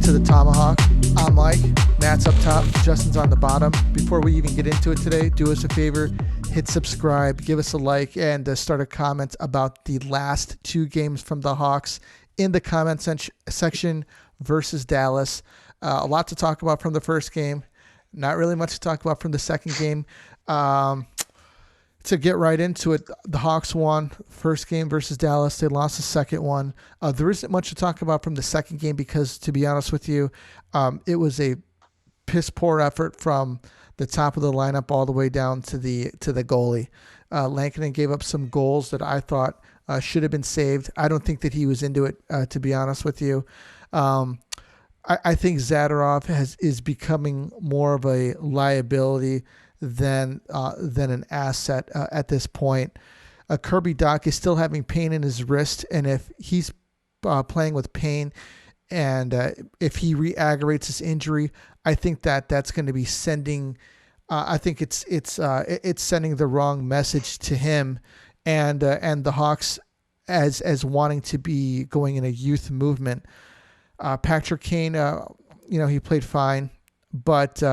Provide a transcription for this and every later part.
to the Tomahawk. I'm Mike. Matt's up top. Justin's on the bottom. Before we even get into it today, do us a favor. Hit subscribe, give us a like, and start a comment about the last two games from the Hawks in the comment section versus Dallas. A lot to talk about from the first game. Not really much to talk about from the second game. To get right into it, the Hawks won first game versus Dallas. They lost the second one. There isn't much to talk about from the second game because, to be honest with you, it was a piss poor effort from the top of the lineup all the way down to the goalie. Lankinen gave up some goals that I thought should have been saved. I don't think that he was into it, to be honest with you. I think Zadorov is becoming more of a liability than an asset at this point. Kirby Dach is still having pain in his wrist, and if he's playing with pain, and if he re-aggravates his injury, I think that's going to be sending. I think it's sending the wrong message to him, and the Hawks as wanting to be going in a youth movement. Patrick Kane, he played fine, but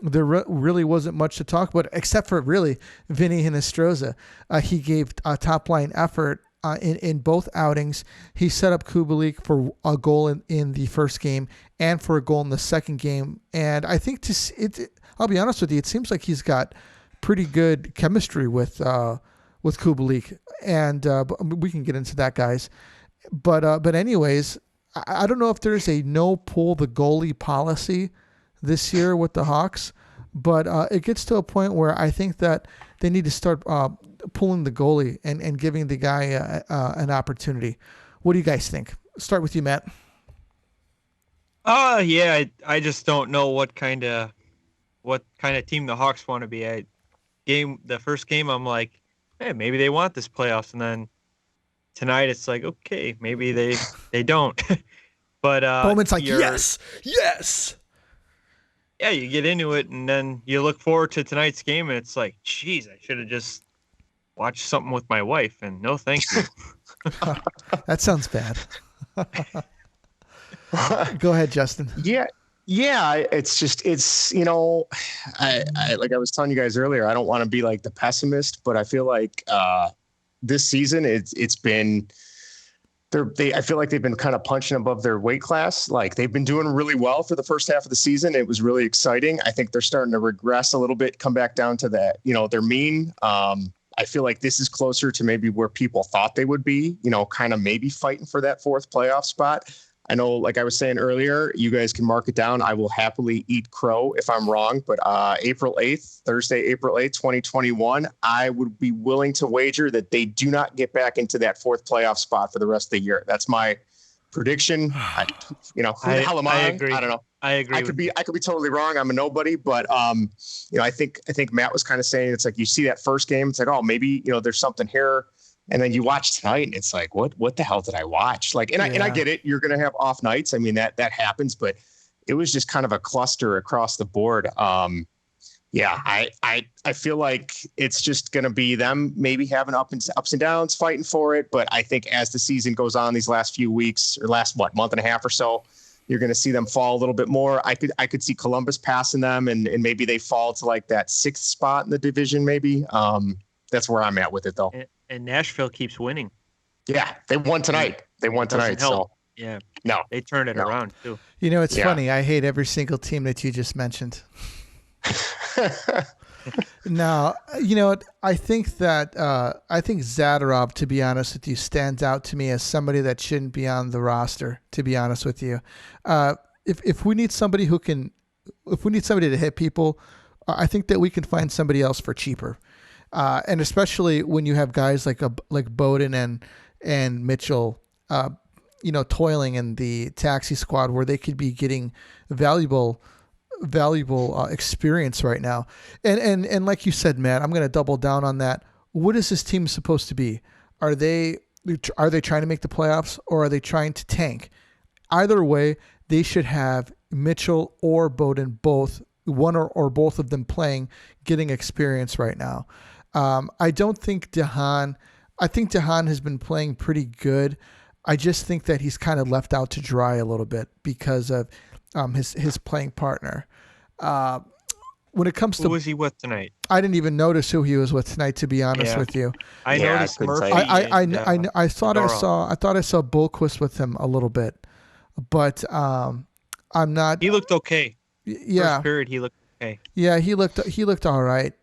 there really wasn't much to talk about except for really Vinny Hinostroza. He gave a top line effort in both outings. He set up Kubalik for a goal in the first game and for a goal in the second game. And I think I'll be honest with you, it seems like he's got pretty good chemistry with Kubalik, and we can get into that, guys. But anyways, I don't know if there's a no pull the goalie policy this year with the Hawks, but it gets to a point where I think that they need to start pulling the goalie and giving the guy an opportunity. What do you guys think? Start with you, Matt. Yeah, I just don't know what kind of team the Hawks want to be. The first game, I'm like, hey, maybe they want this playoffs, and then tonight it's like, okay, maybe they don't. But Bowman's like, yes. Yeah, you get into it, and then you look forward to tonight's game, and it's like, geez, I should have just watched something with my wife, and no thank you. That sounds bad. Go ahead, Justin. Yeah, it's I like I was telling you guys earlier, I don't want to be like the pessimist, but I feel like this season it's been I feel like they've been kind of punching above their weight class. Like they've been doing really well for the first half of the season. It was really exciting. I think they're starting to regress a little bit, come back down to that, their mean. I feel like this is closer to maybe where people thought they would be, kind of maybe fighting for that fourth playoff spot. I know, like I was saying earlier, you guys can mark it down. I will happily eat crow if I'm wrong, but Thursday, April 8th, 2021, I would be willing to wager that they do not get back into that fourth playoff spot for the rest of the year. That's my prediction. Who the hell am I? I agree. I don't know. I agree. I could be totally wrong. I'm a nobody, but I think Matt was kind of saying, it's like you see that first game, it's like, oh, maybe there's something here. And then you watch tonight and it's like, what the hell did I watch? Like, and I get it. You're going to have off nights. I mean, that happens, but it was just kind of a cluster across the board. I feel like it's just going to be them maybe having ups and downs, fighting for it. But I think as the season goes on, these last few weeks or last month and a half or so, you're going to see them fall a little bit more. I could see Columbus passing them and maybe they fall to like that sixth spot in the division. Maybe that's where I'm at with it though. And Nashville keeps winning. Yeah, they won tonight. So yeah, no, they turned it around too. It's funny. I hate every single team that you just mentioned. Now, I think Zadorov, to be honest with you, stands out to me as somebody that shouldn't be on the roster. To be honest with you, if we need somebody to hit people, I think that we can find somebody else for cheaper. And especially when you have guys like Bowden and Mitchell, toiling in the taxi squad where they could be getting valuable experience right now. And like you said, Matt, I'm going to double down on that. What is this team supposed to be? Are they trying to make the playoffs or are they trying to tank? Either way, they should have Mitchell or Bowden, both one or both of them getting experience right now. I don't think I think DeHaan has been playing pretty good. I just think that he's kind of left out to dry a little bit because of his playing partner. When it comes Who to, was he with tonight? I didn't even notice who he was with tonight, to be honest with you. I Yeah, I noticed couldn't Murphy. tell you. I thought I Fedorov. saw Bullquist with him a little bit, but I'm not. He looked okay. Yeah, First period, he looked okay. yeah, he looked all right.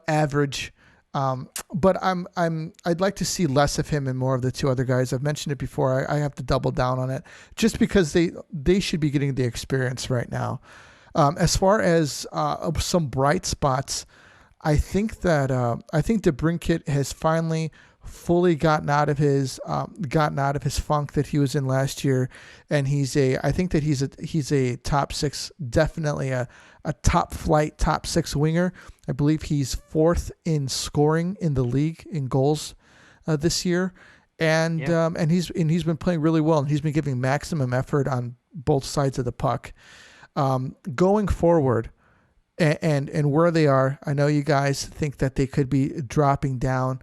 Average. But I'd like to see less of him and more of the two other guys. I've mentioned it before. I have to double down on it just because they should be getting the experience right now. As far as some bright spots, I think DeBrincat has finally fully gotten out of his funk that he was in last year, and I think that he's a top six, definitely a top flight top six winger. I believe he's fourth in scoring in the league in goals this year, and he's been playing really well, and he's been giving maximum effort on both sides of the puck. Going forward, and where they are, I know you guys think that they could be dropping down,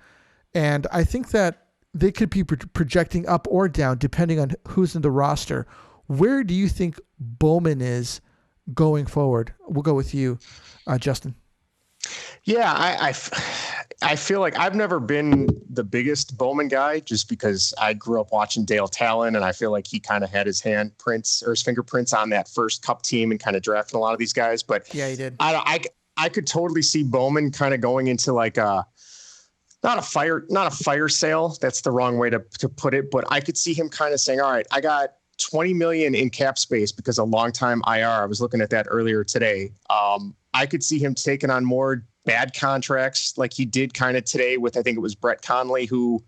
and I think that they could be projecting up or down depending on who's in the roster. Where do you think Bowman is going forward? We'll go with you, Justin. Yeah, I feel like I've never been the biggest Bowman guy just because I grew up watching Dale Talon, and I feel like he kind of had his handprints or his fingerprints on that first Cup team and kind of drafting a lot of these guys. But yeah, he did. I could totally see Bowman kind of going into like not a fire sale. That's the wrong way to put it. But I could see him kind of saying, all right, I got $20 million in cap space because a long-time IR. I was looking at that earlier today. I could see him taking on more bad contracts like he did kind of today with, I think it was Brett Conley, who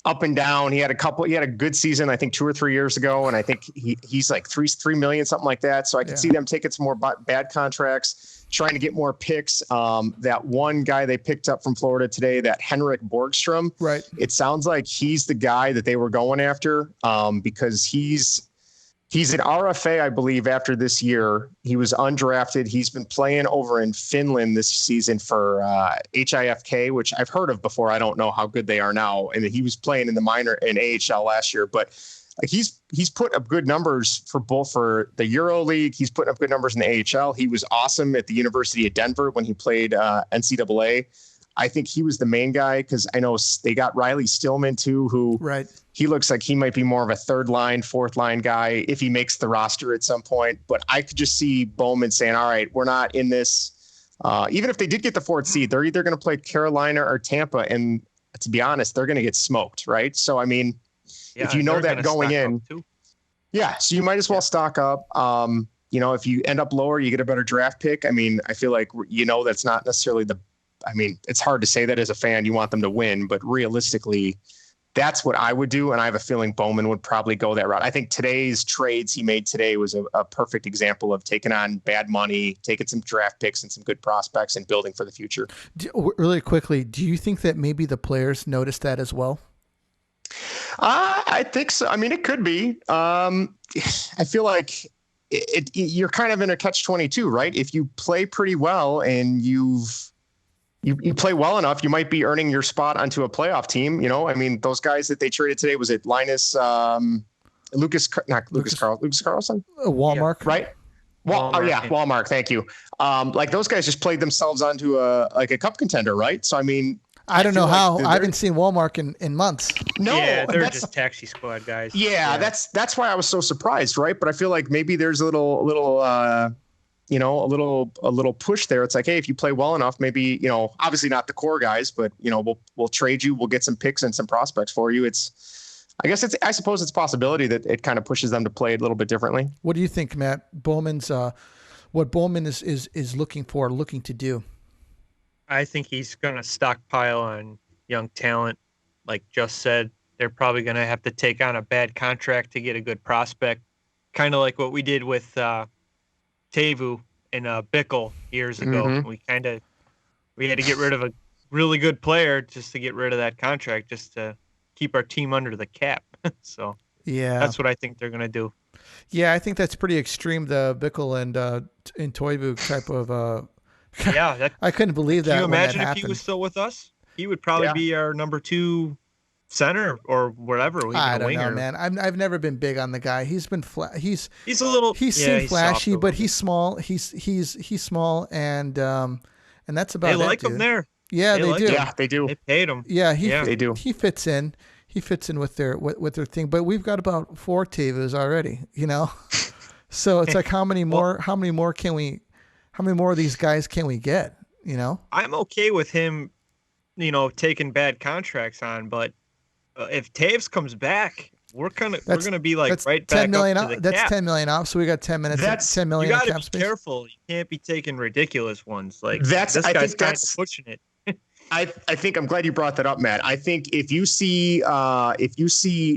up and down. He had a good season, I think 2 or 3 years ago. And I think he's like 3 million, something like that. So I could see them taking some more bad contracts, trying to get more picks. That one guy they picked up from Florida today, that Henrik Borgstrom, right? It sounds like he's the guy that they were going after because he's an RFA, I believe, after this year. He was undrafted. He's been playing over in Finland this season for HIFK, which I've heard of before. I don't know how good they are now. And he was playing in the minor in AHL last year, but he's put up good numbers for the Euro League. He's putting up good numbers in the AHL. He was awesome at the University of Denver when he played NCAA. I think he was the main guy because I know they got Riley Stillman too, who he looks like he might be more of a third line, fourth line guy if he makes the roster at some point. But I could just see Bowman saying, all right, we're not in this. Even if they did get the fourth seed, they're either going to play Carolina or Tampa. And to be honest, they're going to get smoked. Right. So, I mean, if you know that going in, so you might as well stock up. If you end up lower, you get a better draft pick. I mean, I feel like, that's not necessarily it's hard to say that as a fan, you want them to win, but realistically, that's what I would do. And I have a feeling Bowman would probably go that route. I think today's trades he made today was a perfect example of taking on bad money, taking some draft picks and some good prospects and building for the future. Really quickly, do you think that maybe the players noticed that as well? I think so. I mean, it could be. I feel like you're kind of in a catch-22, right? If you play pretty well and you play well enough, you might be earning your spot onto a playoff team. I mean, those guys that they traded today, was it Linus, Lucas Carlson? Walmart, right? Walmart. Thank you. Like those guys just played themselves onto a cup contender, right? So, I mean, I don't know how. I haven't seen Walmart in months. No, they're just taxi squad guys. Yeah, that's why I was so surprised, right? But I feel like maybe there's a little push there. It's like, hey, if you play well enough, maybe, obviously not the core guys, but we'll trade you. We'll get some picks and some prospects for you. I suppose it's a possibility that it kind of pushes them to play a little bit differently. What do you think, Matt? What Bowman is looking to do? I think he's going to stockpile on young talent. Like just said, they're probably going to have to take on a bad contract to get a good prospect. Kind of like what we did with Teuvo and Bickle years ago. Mm-hmm. We had to get rid of a really good player just to get rid of that contract, just to keep our team under the cap. So that's what I think they're going to do. Yeah, I think that's pretty extreme. The Bickle and Teuvo type of. I couldn't believe that. Can you imagine when that if he was still with us? He would probably be our number 2 center or whatever. Even I a don't winger. know, man. I've never been big on the guy. He's been he's a little. he's yeah, seen flashy, soft a but little he's small. He's small, and that's bit. They about it, like him dude. there. Yeah, they like do. him. Yeah, they do. They paid him. Yeah, Yeah. They do. He fits in. He fits in with their thing. But we've got about 4 Tevas already, So it's like how many more of these guys can we get, I'm okay with him, taking bad contracts on, but if Taves comes back, we're gonna be like that's right 10 back million up to the that's cap. 10 million off, so we got 10 minutes. That's- 10 You million in got to cap be space. careful. You can't be taking ridiculous ones. Like That's- this I guy's think kind of that's- pushing it. I think I'm glad you brought that up, Matt. I think if you see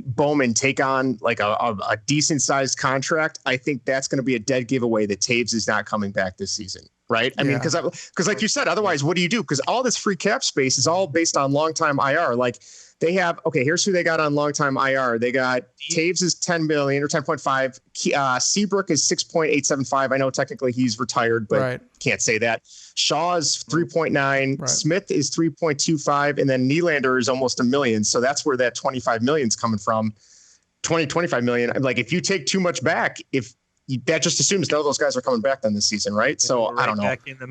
Bowman take on like a decent sized contract, I think that's going to be a dead giveaway that Taves is not coming back this season, right? I mean, because like you said, otherwise, what do you do? Because all this free cap space is all based on long time IR. Like they have, okay, here's who they got on long time IR. They got Taves is 10 million or 10.5. Seabrook is 6.875. I know technically he's retired, but can't say that. Shaw is 3.9. Right. Smith is 3.25. And then Nylander is almost $1 million. So that's where that 25 million is coming from. 25 million. Like if you take too much back, that just assumes none of those guys are coming back then this season, right? So I don't know.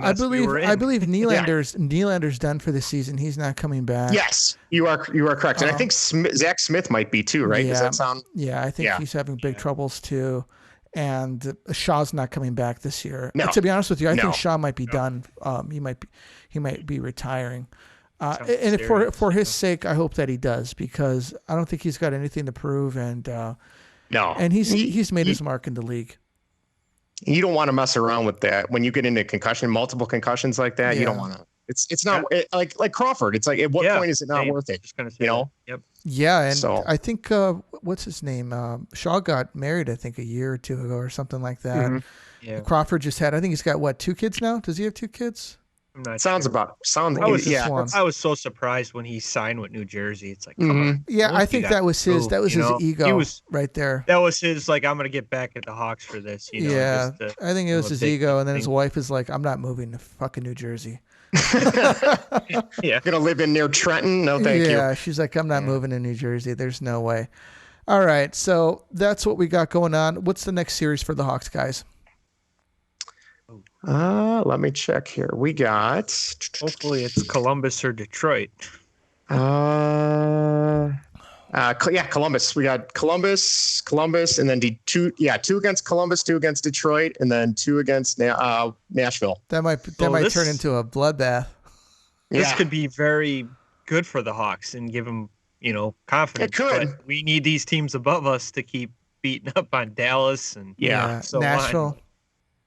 I believe Nylander's done for the season. He's not coming back. Yes, you are correct. And I think Zach Smith might be too, right? Yeah, Does that sound? Yeah, I think he's having big troubles too. And Shaw's not coming back this year. No. To be honest with you, I think Shaw might be done. He might be retiring. And for his sake, I hope that he does, because I don't think he's got anything to prove. And and he's made his mark in the league. You don't want to mess around with that when you get into multiple concussions like that. You don't want to. It's not like Crawford. It's like, at what point is it not worth it? Just gonna say that. Yep. Yeah, and I think what's his name? Shaw got married, I think, a year or two ago or something like that. Mm-hmm. Yeah. Crawford just had. I think he's got 2 kids now. Does he have 2 kids? I'm not Sounds sure. I was so surprised when he signed with New Jersey. It's like, come on. Yeah, I think that was his. That was his ego. Right there. That was his. Like, I'm gonna get back at the Hawks for this. Yeah, I think it was his ego, and then his wife is like, "I'm not moving to fucking New Jersey." Gonna live in near Trenton? No, thank you. Yeah, she's like, "I'm not moving to New Jersey. There's no way." All right, so that's what we got going on. What's the next series for the Hawks, guys? Let me check here. We got. Hopefully, it's Columbus or Detroit. Columbus. We got Columbus, and then 2 against Columbus, 2 against Detroit, and then 2 against Nashville. That might turn into a bloodbath. This could be very good for the Hawks and give them, confidence. It could. But we need these teams above us to keep beating up on Dallas and so Nashville. on.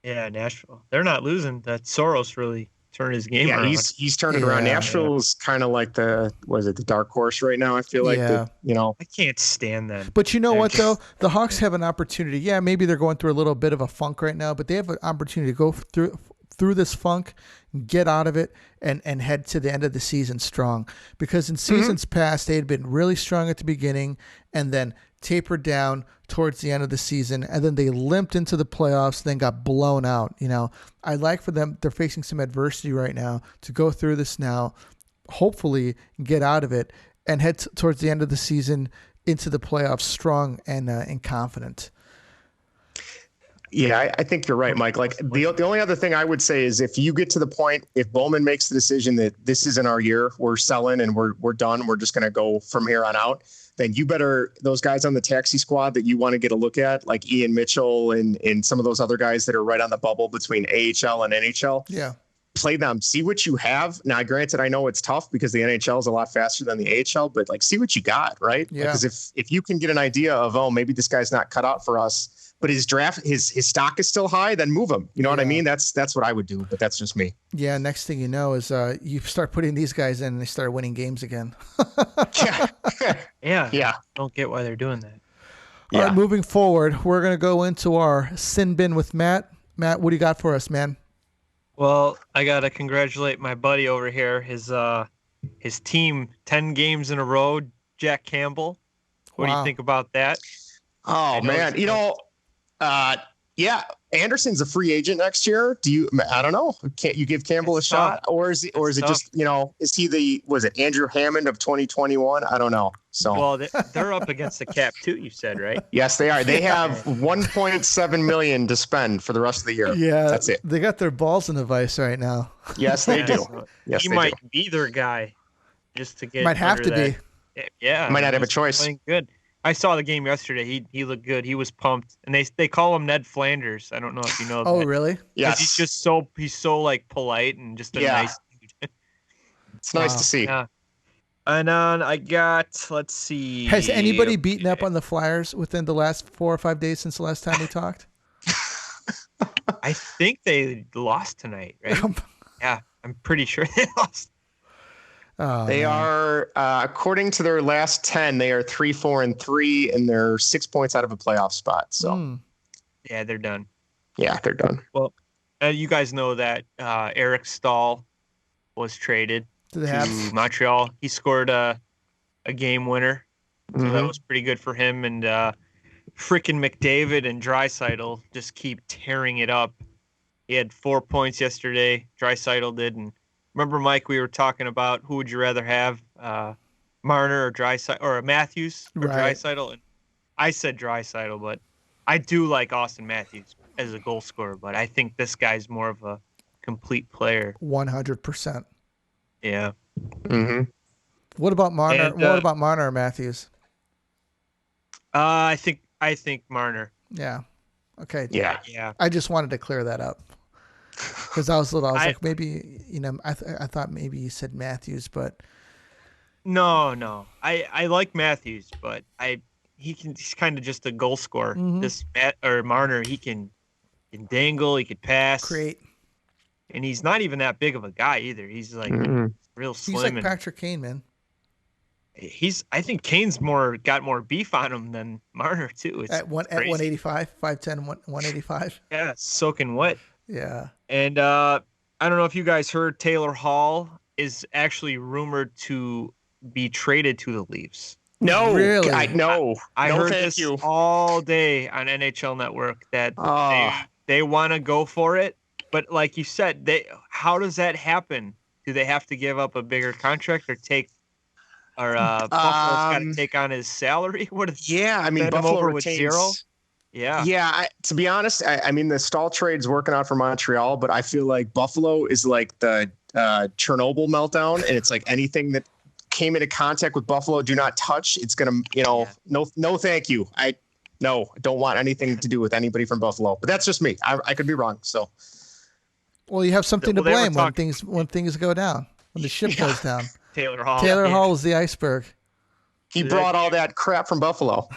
Yeah, Nashville. They're not losing. That Soros really turned his game around. He's turning around. Nashville's kind of like the dark horse right now. I feel like I can't stand them. But you know what though? The Hawks have an opportunity. Yeah, maybe they're going through a little bit of a funk right now, but they have an opportunity to go through this funk, get out of it, and head to the end of the season strong. Because in seasons past, they had been really strong at the beginning and then tapered down towards the end of the season, and then they limped into the playoffs, then got blown out. I like for them, they're facing some adversity right now, to go through this now, hopefully get out of it, and head towards the end of the season into the playoffs strong and confident. Yeah, I think you're right, Mike. Like the only other thing I would say is, if you get to the point, if Bowman makes the decision that this isn't our year, we're selling and we're done, we're just going to go from here on out, then you better, those guys on the taxi squad that you want to get a look at, like Ian Mitchell and some of those other guys that are right on the bubble between AHL and NHL. Yeah. Play them, see what you have. Now, granted, I know it's tough because the NHL is a lot faster than the AHL, but like, see what you got, right? Yeah. Because if you can get an idea of, maybe this guy's not cut out for us, but his stock is still high, then move him. You know what I mean? That's what I would do, but that's just me. Yeah. Next thing you know is you start putting these guys in and they start winning games again. Yeah. Don't get why they're doing that. All right, moving forward, we're going to go into our sin bin with Matt. Matt, what do you got for us, man? Well, I got to congratulate my buddy over here. His team, 10 games in a row, Jack Campbell. What do you think about that? Oh, man. Yeah, Anderson's a free agent next year. I don't know. Can't you give Campbell It's a shot, tough. or is it Tough. just is he was it Andrew Hammond of 2021? I don't know. So Well, they're up against the cap too. You said, right? yes, they are. They have 1.7 million to spend for the rest of the year. Yeah, That's it. They got their balls in a vice right now. Yes, they do. So Yes, he they might do. be their guy, just to get. Might have under to that. be. Yeah, Might not have a he's choice. Playing good. I saw the game yesterday. He looked good. He was pumped, and they call him Ned Flanders. I don't know if you know. Oh, that. really? Yes, He's so like polite and just a nice dude. It's nice Wow. to see. Yeah. And then I got, let's see. Has anybody beaten up on the Flyers within the last 4 or 5 days since the last time we talked? I think they lost tonight, right? Yeah, I'm pretty sure they lost. Oh, They man. are, according to their last 10, they are 3-4-3, and they're 6 points out of a playoff spot. So, Mm. Yeah, they're done. yeah, they're done. Well, you guys know that Eric Stahl was traded Do they to have? Montreal. He scored a game winner, so that Mhm. was pretty good for him. And frickin' McDavid and Draisaitl just keep tearing it up. He had 4 points yesterday. Draisaitl did, and remember, Mike, we were talking about who would you rather have, Marner or Draisaitl or Matthews or Right. Draisaitl, and I said Draisaitl, but I do like Austin Matthews as a goal scorer, but I think this guy's more of a complete player. 100%. Yeah. Mhm. What about Marner? And, What about Marner or Matthews? I think Marner. Yeah. Okay. Yeah. Yeah. I just wanted to clear that up because I was I- like, maybe I thought maybe you said Matthews, but No. I like Matthews, but he's kind of just a goal scorer. Mhm. This Marner, he can dangle, he could pass, create. and he's not even that big of a guy either. He's like Mhm. real He's slim, like and Patrick Kane, man. I think Kane's got more beef on him than Marner too. It's At crazy. 185, 5'10", 185. Yeah, soaking wet. Yeah. And I don't know if you guys heard, Taylor Hall is actually rumored to be traded to the Leafs. No, Really? no. I No, heard thank this you. all day on NHL Network that Oh, they want to go for it, but like you said, how does that happen? Do they have to give up a bigger contract or Buffalo's got to take on his salary? What is yeah. I mean, send him Buffalo over with retains. zero? Yeah. Yeah, to be honest, I mean the Stahl trade's working out for Montreal, but I feel like Buffalo is like the Chernobyl meltdown, and it's like anything that came into contact with Buffalo, do not touch. It's gonna, no, thank you. I don't want anything to do with anybody from Buffalo. But that's just me. I could be wrong. So Well, you have something Well, to they were blame talking- when things go down, when the ship goes down. Taylor Hall. Taylor Yeah. Hall is the iceberg. he brought all that crap from Buffalo.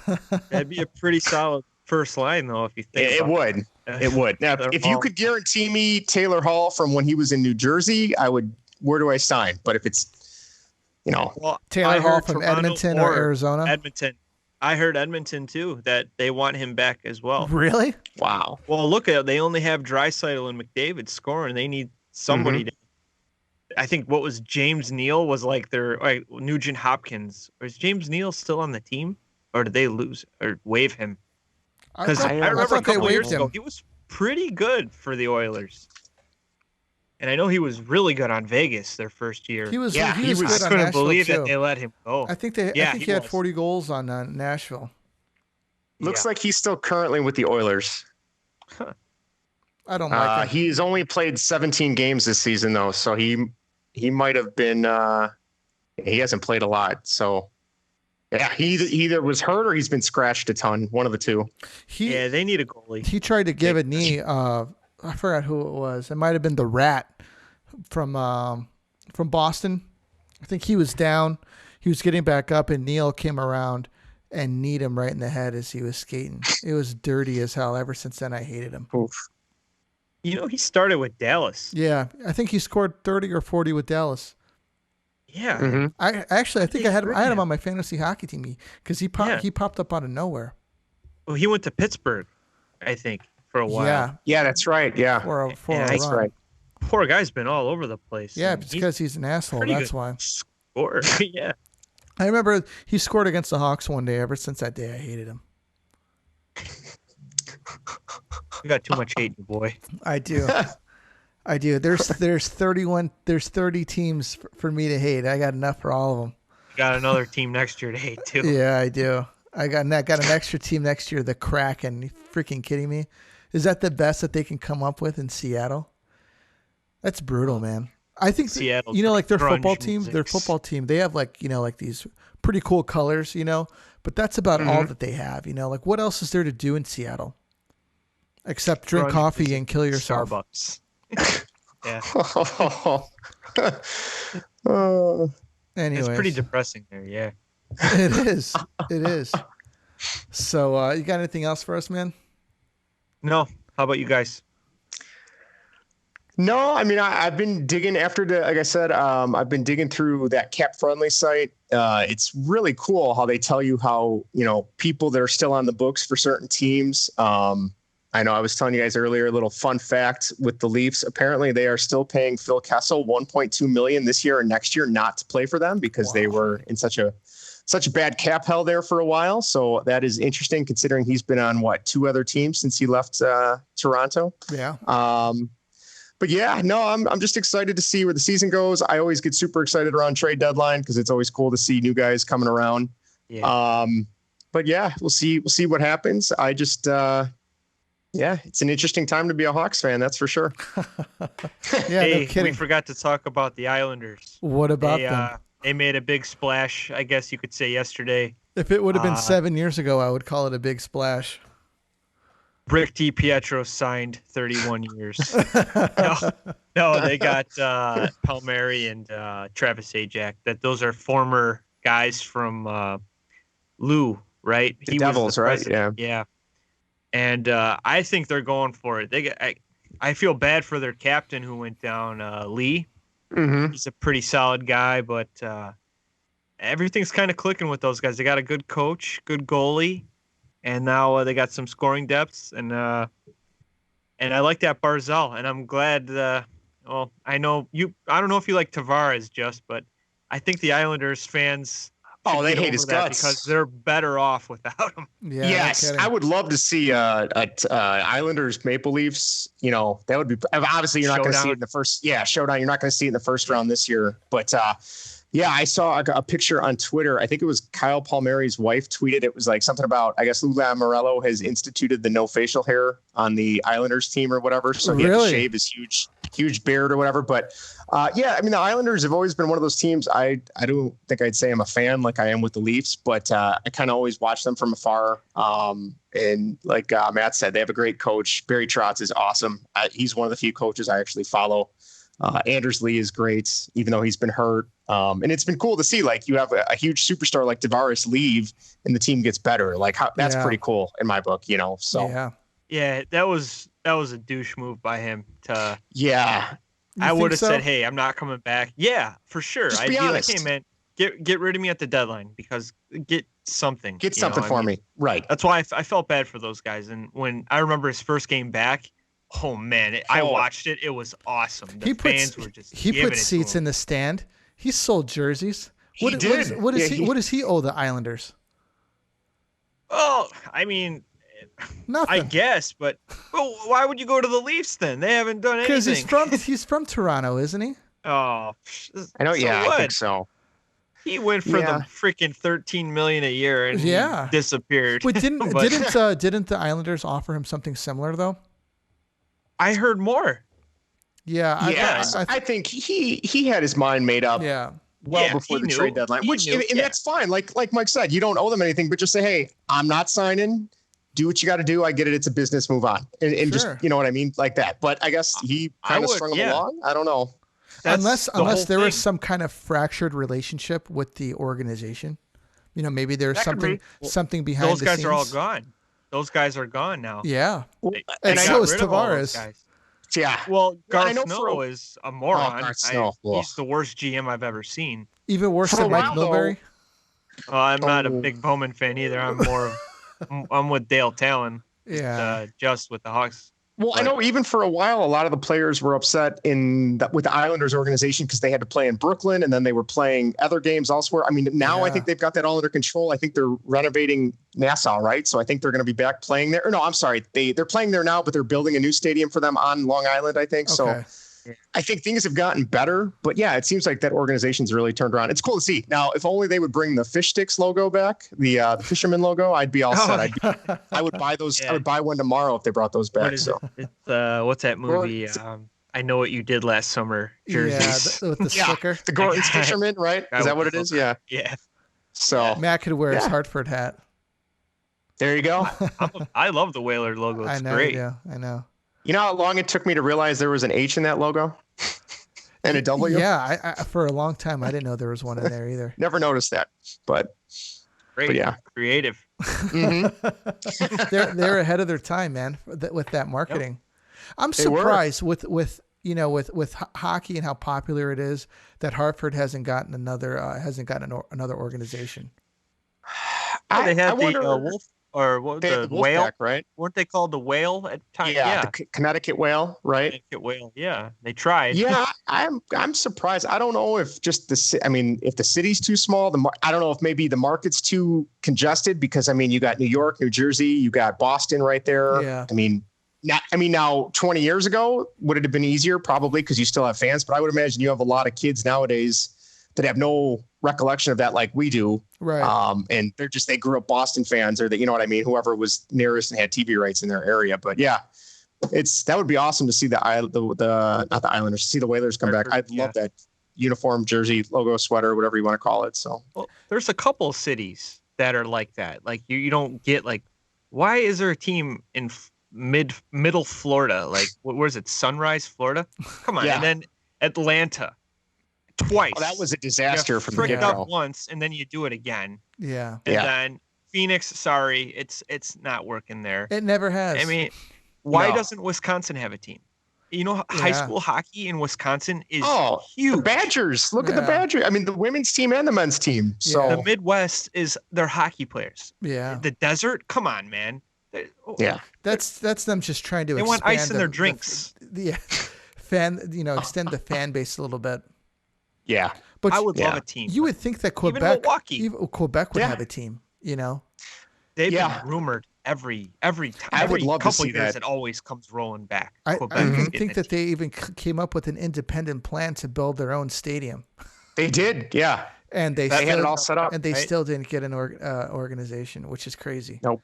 That'd be a pretty solid first line, though, if you think It about would. It would. Now, Taylor if you Hall. could guarantee me Taylor Hall from when he was in New Jersey, I would. Where do I sign? But if it's, Well, Taylor I Hall heard from Toronto Edmonton or Arizona. Edmonton. I heard Edmonton too, that they want him back as well. Really? wow. Well, look at it. They only have Draisaitl and McDavid scoring. They need somebody to. I think what was James Neal was like their Nugent Hopkins. Or is James Neal still on the team, or did they lose or waive him? Because I remember a thought they couple years waived ago him. he was pretty good for the Oilers, and I know he was really good on Vegas their first year. He was. Yeah, he he was was- good I on couldn't Nashville believe too. that they let him go. I think Yeah, he had was. 40 goals on Nashville. Looks like he's still currently with the Oilers. I don't like him. He's only played 17 games this season though, so he might have been. He hasn't played a lot, so yeah, he either was hurt or he's been scratched a ton. One of the two. Yeah, they need a goalie. He tried to give a knee. I forgot who it was. It might have been the Rat from Boston. I think he was down. He was getting back up, and Neil came around and kneed him right in the head as he was skating. It was dirty as hell. Ever since then, I hated him. Oof. He started with Dallas. Yeah, I think he scored 30 or 40 with Dallas. Yeah. Mhm. I think I had him on my fantasy hockey team because he popped up out of nowhere. Well, he went to Pittsburgh, I think, for a while. Yeah, Yeah, that's right. Yeah, for a that's run. right. Poor guy's been all over the place. Yeah, and it's because he's an asshole. pretty That's good why. scorer. Yeah. I remember he scored against the Hawks one day. Ever since that day, I hated him. You got too much hate, boy. I do. I do. There's 30 teams for me to hate. I got enough for all of them. You got another team next year to hate too. Yeah, I do. I got an extra team next year, the Kraken. You freaking kidding me? Is that the best that they can come up with in Seattle? That's brutal, man. I think Seattle, like their grunge football team, they have like these pretty cool colors, but that's about all that they have, like what else is there to do in Seattle except drink Grunge coffee and kill yourself? Starbucks. Yeah. Anyways, It's pretty depressing there, yeah. It is. It is. So, you got anything else for us, man? No. How about you guys? No, I mean, I've been digging like I said, I've been digging through that Cap Friendly site. It's really cool how they tell you how, people that are still on the books for certain teams. I know I was telling you guys earlier, a little fun fact with the Leafs. Apparently they are still paying Phil Kessel $1.2 million this year and next year not to play for them because they were in such a bad cap hell there for a while. So that is interesting considering he's been on 2 other teams since he left Toronto. Yeah. But yeah, no, I'm just excited to see where the season goes. I always get super excited around trade deadline because it's always cool to see new guys coming around. Yeah. But yeah, we'll see what happens. I just it's an interesting time to be a Hawks fan, that's for sure. Yeah, hey, no kidding. we forgot to talk about the Islanders. What about them? They made a big splash, I guess you could say, yesterday. If it would have been 7 years ago, I would call it a big splash. Rick DiPietro signed 31 years. No, they got Palmieri and Travis Zajac. Those are former guys from Lou, right? The Devils, right? Yeah. And I think they're going for it. I feel bad for their captain who went down, Lee. Mm-hmm. He's a pretty solid guy, but everything's kind of clicking with those guys. They got a good coach, good goalie. And now they got some scoring depths, and I like that Barzal, and I'm glad. I know you. I don't know if you like Tavares, but I think the Islanders fans. They hate his guts because they're better off without him. Yeah, yes, I would love to see Islanders Maple Leafs. That would be obviously you're not going to see it in the first. Yeah, showdown. You're not going to see it in the first round this year, but. Yeah, I saw a picture on Twitter. I think it was Kyle Palmieri's wife tweeted. It was like something about, I guess, Lou Lamoriello has instituted the no facial hair on the Islanders team or whatever. So he had to shave his huge beard or whatever. But yeah, I mean, the Islanders have always been one of those teams. I don't think I'd say I'm a fan like I am with the Leafs, but I kind of always watch them from afar. And like Matt said, they have a great coach. Barry Trotz is awesome. He's one of the few coaches I actually follow. Anders Lee is great, even though he's been hurt. And it's been cool to see, like, you have a huge superstar like Tavares leave and the team gets better. Like, that's pretty cool in my book, So yeah, that was a douche move by him to. Yeah, I would have said, hey, I'm not coming back. Yeah, for sure. Just be honest. Like, hey, man, get rid of me at the deadline because get something. Get something for me. Right. That's why I felt bad for those guys. And when I remember his first game back. Oh man, I watched it. It was awesome. The fans were just he put seats in the stand. He sold jerseys. What does he owe the Islanders? Oh, I mean, nothing. I guess, but why would you go to the Leafs then? They haven't done anything. Because he's from Toronto, isn't he? Oh, I know. So I think so. He went for the freaking $13 million a year and he disappeared. Wait, didn't the Islanders offer him something similar though? I heard more. Yeah, I think he had his mind made up. Yeah. Before the trade deadline, and that's fine. Like Mike said, you don't owe them anything, but just say, hey, I'm not signing. Do what you got to do. I get it. It's a business. Move on, and just you know what I mean, like that. But I guess he kind of strung him along. I don't know. Unless there was some kind of fractured relationship with the organization, maybe there's something behind. Those guys are all gone. Those guys are gone now. Yeah. And so is Tavares. Yeah. Well, Garth Snow is a moron. He's the worst GM I've ever seen. Even worse than Mike Milbury? I'm not a big Bowman fan either. I'm more I'm with Dale Talon. Yeah. Just with the Hawks. Well, I know even for a while, a lot of the players were upset with the Islanders organization because they had to play in Brooklyn and then they were playing other games elsewhere. I mean, now I think they've got that all under control. I think they're renovating Nassau, right? So I think they're going to be back playing there. Or no, I'm sorry. They're playing there now, but they're building a new stadium for them on Long Island, I think. Okay. So I think things have gotten better. But yeah, it seems like that organization's really turned around. It's cool to see. Now, if only they would bring the fish sticks logo back, the fisherman logo, I'd be all set. I would buy those. Yeah. I would buy one tomorrow if they brought those back. It's, what's that movie? I Know What You Did Last Summer. Jerseys. Yeah, with the sticker. The Gorton's fisherman, right? Is that what it is? Yeah. Yeah. So Matt could wear his Hartford hat. There you go. I love the Whaler logo. It's great. Yeah, I know. You know how long it took me to realize there was an H in that logo? And a W? Yeah, I for a long time, I didn't know there was one in there either. Never noticed that, but great. But yeah. Creative. Mm-hmm. they're ahead of their time, man, with that marketing. Yep. I'm surprised with hockey and how popular it is that Hartford hasn't gotten another organization. They had the Wolf. Or what the Whale, Wolfpack, right? Weren't they called the Whale at times? Yeah, the Connecticut Whale, right? Connecticut Whale, yeah. They tried. Yeah, I'm surprised. I don't know if if the city's too small, I don't know if maybe the market's too congested because you got New York, New Jersey, you got Boston right there. Yeah. Now 20 years ago, would it have been easier? Probably because you still have fans, but I would imagine you have a lot of kids nowadays that have no recollection of that like we do. Right. And they grew up Boston fans or you know what I mean? Whoever was nearest and had TV rights in their area. But yeah, that would be awesome to see not the Islanders, see the Whalers come back. I'd love that uniform, jersey, logo, sweater, whatever you want to call it. So there's a couple cities that are like that. Like you don't get why is there a team in middle Florida? Like where's it? Sunrise, Florida? Come on. Yeah. And then Atlanta. Twice. Oh, that was a disaster from the get-go. Up once, and then you do it again. Yeah. And then Phoenix, sorry, it's not working there. It never has. I mean, why doesn't Wisconsin have a team? High school hockey in Wisconsin is huge. The Badgers. Look at the Badgers. I mean, the women's team and the men's team. So the Midwest is their hockey players. Yeah. The desert, come on, man. Yeah. That's them just trying to. They want ice in their drinks. Extend the fan base a little bit. Yeah, but I would love a team. You would think that Quebec would have a team. They've been rumored every time. I would love couple to see years that. It always comes rolling back. I think that they even came up with an independent plan to build their own stadium. They did, yeah. And they had it all set up, and they still didn't get an organization, which is crazy. Nope.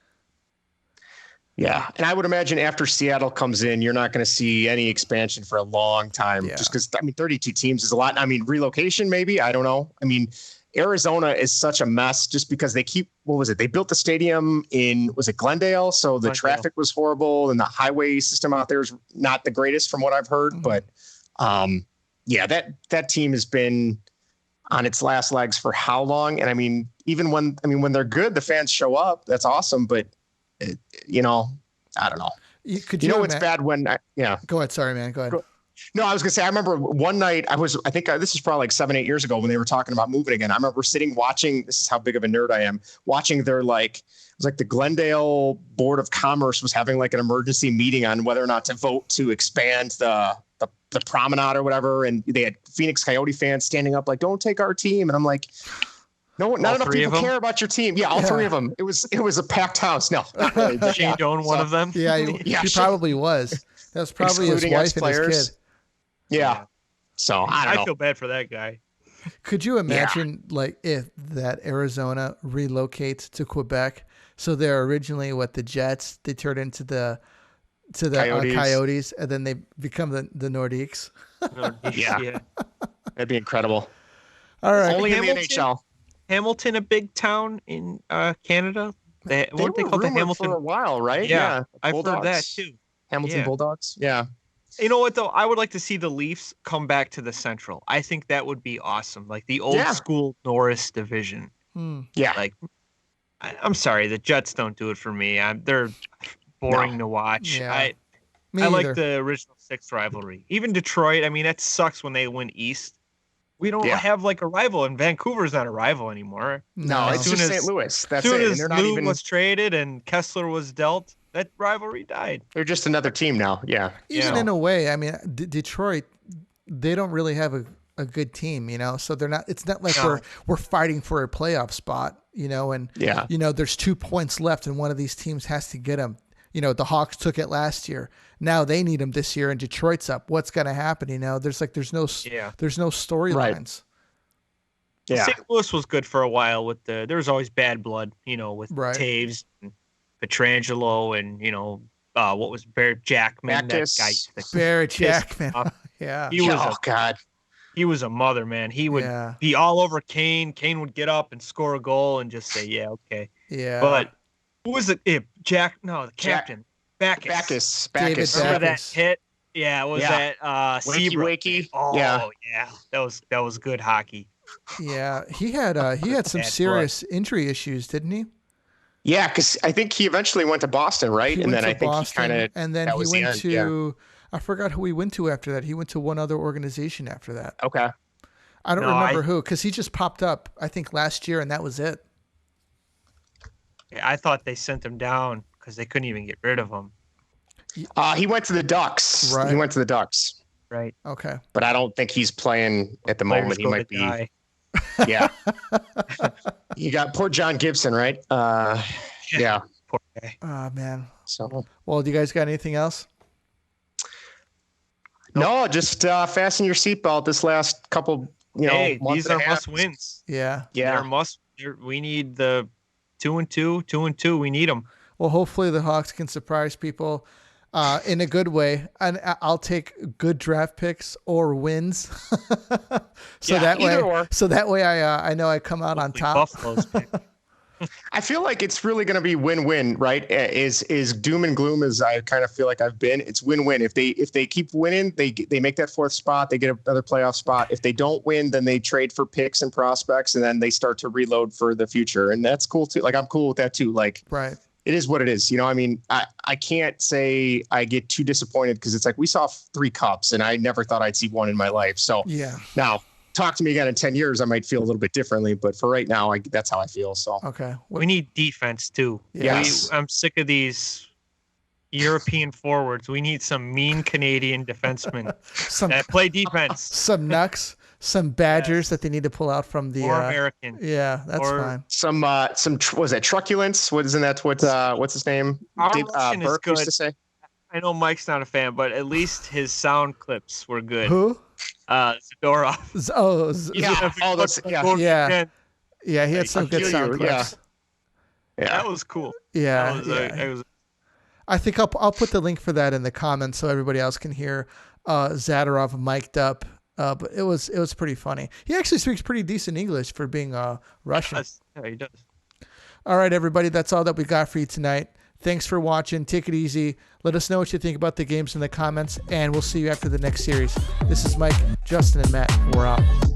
Yeah, and I would imagine after Seattle comes in, you're not going to see any expansion for a long time. Just because 32 teams is a lot. Relocation maybe, I don't know. Arizona is such a mess just because they keep. What was it? They built the stadium in Glendale, so the traffic was horrible, and the highway system out there is not the greatest from what I've heard. Mm-hmm. But that team has been on its last legs for how long? And even when they're good, the fans show up. That's awesome, but. I don't know. It's bad when Go ahead. Sorry, man. Go ahead. No, I was gonna say, I remember one night I think this is probably like 7-8 years ago when they were talking about moving again. I remember sitting watching, this is how big of a nerd I am, watching their it was like the Glendale Board of Commerce was having like an emergency meeting on whether or not to vote to expand the promenade or whatever. And they had Phoenix Coyote fans standing up like, don't take our team. And I'm like, no, not enough people care about your team. Yeah, all three of them. It was a packed house. No, not really. Shane Doan, one of them. Yeah, he probably was. That was probably his wife and his kid. Yeah. So I feel bad for that guy. Could you imagine if that Arizona relocates to Quebec? So they're originally the Jets. They turned into the Coyotes, and then they become the Nordiques. Yeah. That'd be incredible. All right. Only in the NHL. Hamilton, a big town in Canada. They were called the Hamilton for a while, right? Yeah. I've heard that too. Hamilton Bulldogs. Yeah. You know what though? I would like to see the Leafs come back to the Central. I think that would be awesome, like the old school Norris division. Yeah. I'm sorry, the Jets don't do it for me. They're boring to watch. Yeah. I like the original 6 rivalry. Even Detroit. That sucks when they win East. We don't have a rival, and Vancouver's not a rival anymore. No, it's just St. Louis. That's it. As soon as Lou was traded and Kessler was dealt, that rivalry died. They're just another team now. Yeah. Even Yeah. in a way, I mean, Detroit, they don't really have a good team, so they're not, it's not like No. we're fighting for a playoff spot, and Yeah. there's 2 points left and one of these teams has to get them. The Hawks took it last year. Now they need them this year and Detroit's up. What's going to happen? There's no storylines. Yeah. St. Louis was good for a while there was always bad blood, with Right. Taves and Petrangelo and, what was Barrett Jackman, Backus. that guy. Barrett pissed Jackman. off. Yeah. He was Oh God. he was a mother, man. He would Yeah. be all over Kane. Kane would get up and score a goal and just say, yeah, okay. Yeah. But who was it? The captain. Backus. David Remember that Backus. hit? Yeah, it was Yeah. that Seabrook. Wakey. Oh, Yeah. yeah. That was good hockey. Yeah. He had some Bad serious injury issues, didn't he? Yeah, because I think he eventually went to Boston, right? He and went then to I think Boston, he kind of and then that he was the went end, to I forgot who he went to after that. He went to one other organization after that. Okay. I don't No, remember who, because he just popped up, I think, last year, and that was it. I thought they sent him down because they couldn't even get rid of him. He went to the Ducks. Right. He went to the Ducks, Right. Okay. but I don't think he's playing at the moment. He might be. Die. Yeah. You got poor John Gibson, right? Yeah. Poor guy. Oh, man. So Well, do you guys got anything else? no, just fasten your seatbelt. This last couple, Hey, month these and are a half. must wins. Yeah. Yeah. We need the 2-2. We need them. Well, hopefully the Hawks can surprise people in a good way. And I'll take good draft picks or wins. Yeah, either or. So that way I know I come out on top. Buffalo's pick. I feel like it's really going to be win-win, right? Is doom and gloom as I kind of feel like I've been. It's win-win. If they keep winning, they make that 4th spot. They get another playoff spot. If they don't win, then they trade for picks and prospects, and then they start to reload for the future. And that's cool too. Like I'm cool with that too. Like Right. it is what it is. I mean, I can't say I get too disappointed because it's like we saw 3 cups, and I never thought I'd see one in my life. So Yeah. now, talk to me again in 10 years, I might feel a little bit differently, but for right now, that's how I feel. So Okay. We need defense too. Yes. I'm sick of these European forwards. We need some mean Canadian defensemen Some that play defense. some Nucks, some Badgers Yes. that they need to pull out from the Or American. Yeah, that's Or- fine. some was that truculence? Isn't that what's his name? Our Dave, Russian is Burke used good. to say. I know Mike's not a fan, but at least his sound clips were good. Who? Zadorov. Yeah. Oh, that's Yeah. Yeah, he had I some good feel sound you, clips. yeah. That was cool. Yeah. That was, yeah. it was I think I'll put the link for that in the comments so everybody else can hear Zadorov mic'd up. But it was pretty funny. He actually speaks pretty decent English for being Russian. Yeah, he does. All right, everybody, that's all that we got for you tonight. Thanks for watching. Take it easy. Let us know what you think about the games in the comments, and we'll see you after the next series. This is Mike, Justin, and Matt. We're out.